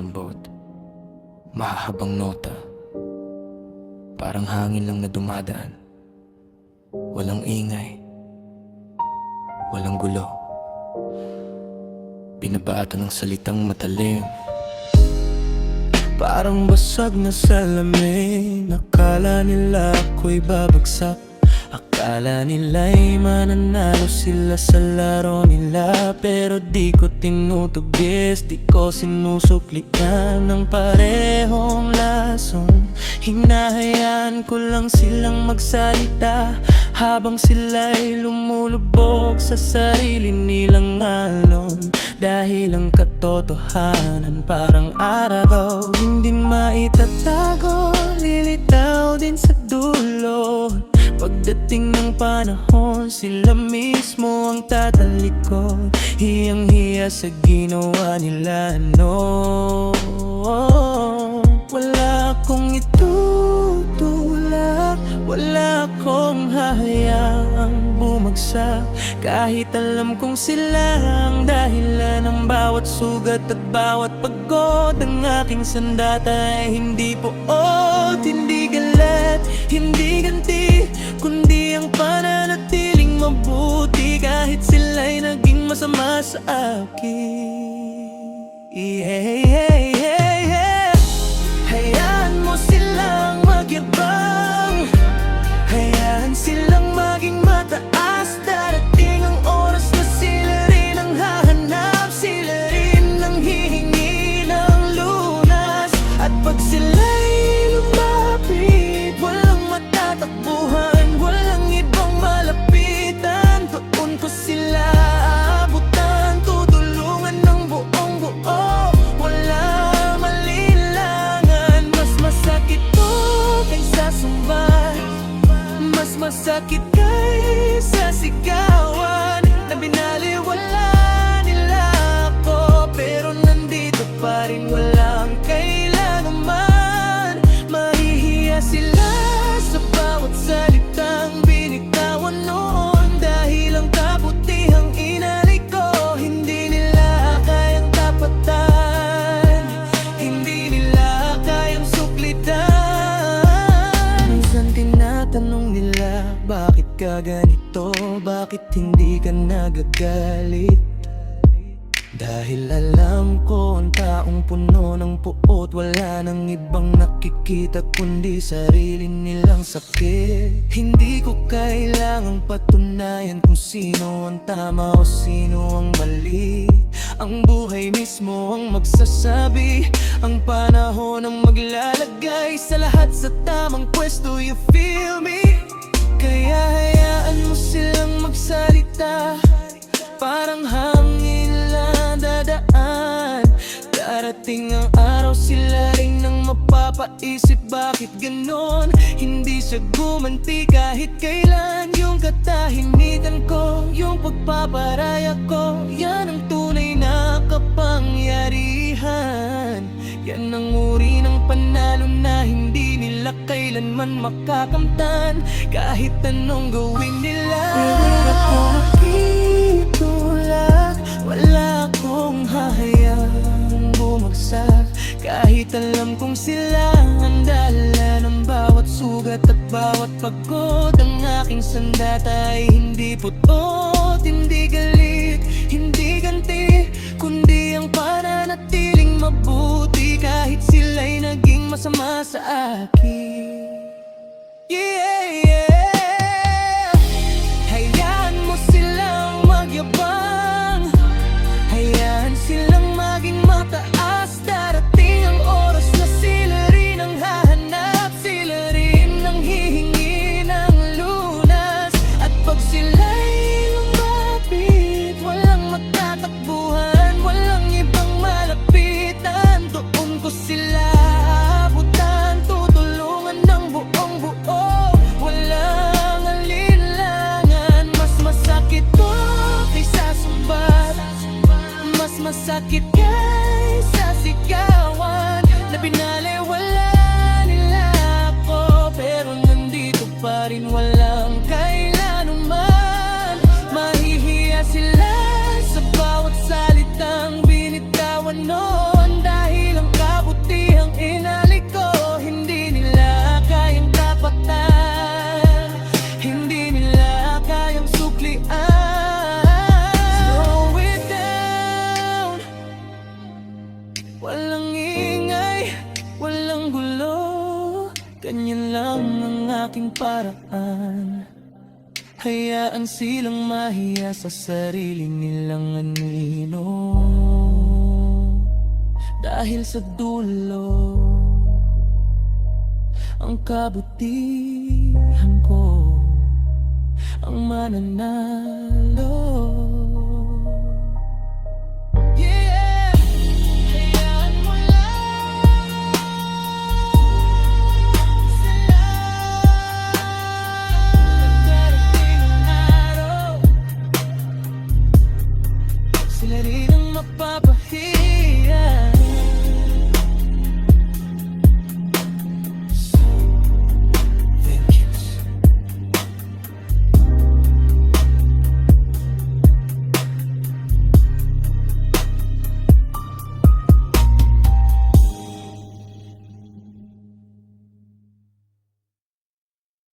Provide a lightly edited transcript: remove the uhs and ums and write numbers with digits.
malambot, mahahabang nota, parang hangin lang na dumadaan. Walang ingay, walang gulo, binabato ng salitang matalim. Parang basag na salamin, akala nila ako'y babagsak. Akala nila'y mananalo sila sa laro nila. Pero di ko tinutugis, di ko sinusuklian ng parehong lason. Hinahayaan ko lang silang magsalita habang sila'y lumulubog sa sarili nilang alon. Dahil ang katotohanan parang araw, hindi maitatago, lilitaw din sa dulo. Pagdating ng panahon, sila mismo ang tatalikod. Hiyang-hiya sa ginawa nila, no. Wala akong itutulak, wala akong hahayaang bumagsak. Kahit alam kong sila ang dahilan ng bawat sugat at bawat pagod. Ang aking sandata ay hindi poot, hindi galit, hindi ganti, kundi ang pananatiling mabuti. Kahit sila'y naging masama sa akin. Hayaan mo silang magyabang, hayaan silang maging mataas. Darating ang oras na sila rin ang hahanap, sila rin ang hihingi ng lunas. At pag sila'y lumapit, walang matatakbuhan, walang ibang malapitan. Doon ko sila aabutan, tutulungan ng buong buo. Wala malilangan, mas masakit to kaysa sumbat, mas masakit kaysa sigawan. Na binaliwala nila ako, pero nandito pa rin walang kailanman. Mahihiya sila sa bawat salitang binitawan noon. Dahil ang kabutihang inalay ko, hindi nila kayang tapatan, hindi nila kayang suklitan. Minsan tinatanong nila, bakit ka ganito? Bakit hindi ka nagagalit? Dahil alam ko ang taong puno ng puot, wala nang ibang nakikita kundi sarili nilang sakit. Hindi ko kailangang patunayan kung sino ang tama o sino ang mali. Ang buhay mismo ang magsasabi, ang panahon ang maglalagay sa lahat sa tamang pwesto. You feel me? Kaya hayaan mo silang magsalita, parang hangin lang dadaan. Darating ang araw, sila rin ang mapapaisip, bakit ganon? Hindi siya gumanti kahit kailan. Yung katahimikan ko, yung pagpaparaya ko, yan ang tunay na kapangyarihan. Yan ang uri ng panalo na hindi nila kailanman makakamtan. Kahit anong gawin nila, wala akong makitulak, wala akong hahayaang bumagsak. Kahit alam kong sila ang dahilan ng bawat sugat at bawat pagod. Ang aking sandata ay hindi putot, hindi galit, hindi ganti, kundi ang pananatiling mabuti. Kahit sila'y naging masama sa akin. Hayaan mo silang magyabang, hayaan silang maging mataas. Darating ang oras na sila rin ang hahanap, sila rin ang hihingi ng lunas. At pag sila'y lumapit, walang matatakbuhan, walang ibang malapitan. Doon ko sila aabutan, tutulungan ng buong buo. Walang alinlangan, mas masakit to kaysa sumbat, mas masakit kaysa sigawan. Na binaliwala nila ako, pero nandito pa rin walang kailanman. Mahihiya sila sa bawat salitang binitawan noon. Dahil ang nakaraan. Hayaan silang mahiya sa sarili nilang anino, dahil sa dulo ang kabutihan ko ang mananalo.